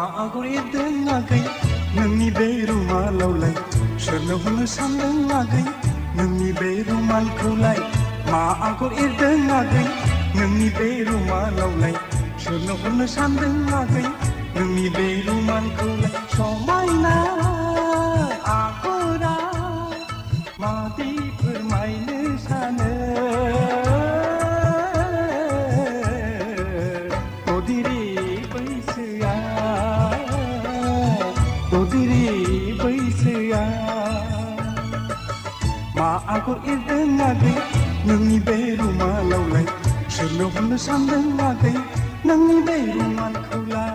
आगर एरदों आगै नोंनि बे रुमालावलाय सोरनो हरनो सानदों आगै नोंनि बे रुमालखौलाय मा आगर एरदों आगै नोंनि बे रुमालावलाय सोरनो हरनो सानदों आगै नोंनि बे रुमालखौलाय समायना आगरा मादि फोरमायनो सानो मा आगर एरदों आगै नोंनि बे रुमालावलाय सोरनो हरनो सानदों आगै नोंनि बे रुमालखौलाय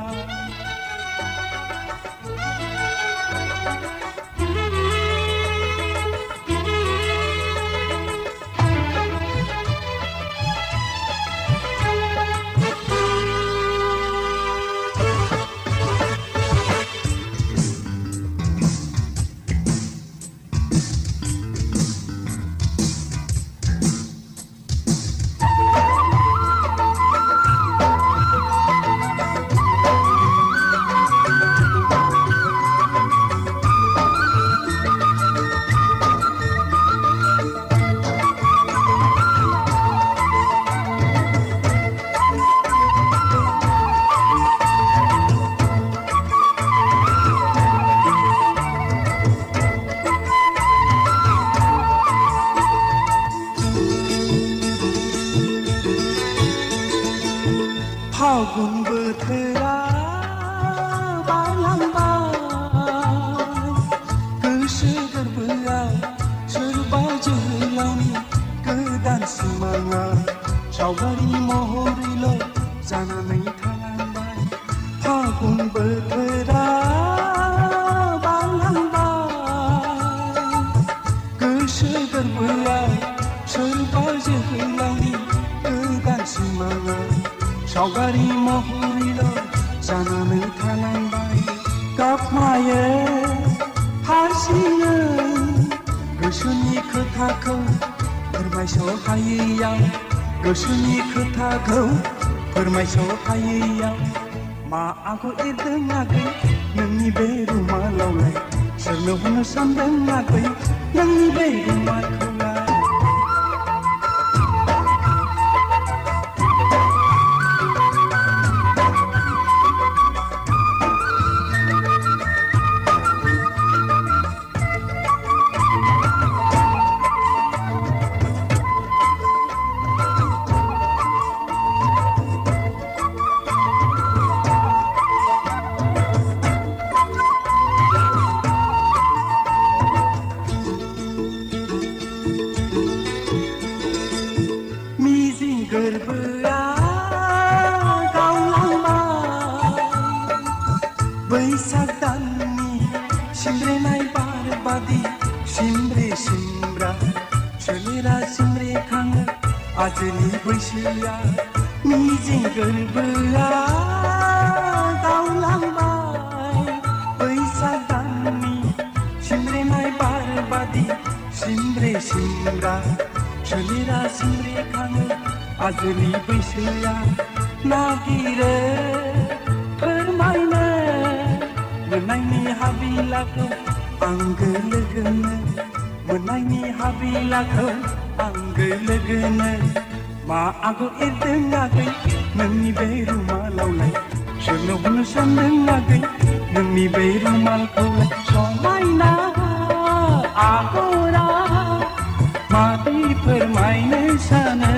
फागुन बोथोरा बारलांबाय गोसो गोरबोआव सोरबा जोहोलावनि गोदान सिमाङा सावगारि महरैल' जानानै थालांबाय फागुन बोथोरा बारलांबाय गोसो गोरबोआव सोरबा जोहोलावनि गोदान सिमाङा सावगारि महरैल' जानानै थालांबाय गाबमायो हारसिङै गोसोनि खोथाखौ फोरमायस' हायैयाव गोसोनि खोथाखौ फोरमायस' हायैयाव मा आगर एरदों आगै नोंनि बे रुमालावलाय सोरनो हरनो सानदों आगै नोंनि बे रुमालखौलाय गोरबोआ गावलांबाय बैसाग दाननि सिमब्रेनाय बार बादि सिमब्रे सिमब्रा सोलेरा सिमब्रेखाङो आजोलि बैसोआ मिजिं गोरबोआ गावलांबाय बैसाग दाननि सिमब्रेनाय बार बादि सिमब्रे सिमब्रा सोलेरा सिमब्रेखाङो आजोलि बैसोआ नागिरो फोरमायनो मोननायनि हाबिलाखौ आंगो लोगोनो मोननायनि हाबिलाखौ आंगो लोगोनो मा आगर एरदों आगै नोंनि बे रुमालावलाय सोरनो हरनो सानदों आगै नोंनि बे रुमालखौलाय समायना आगरा मादि फोरमायनो सानो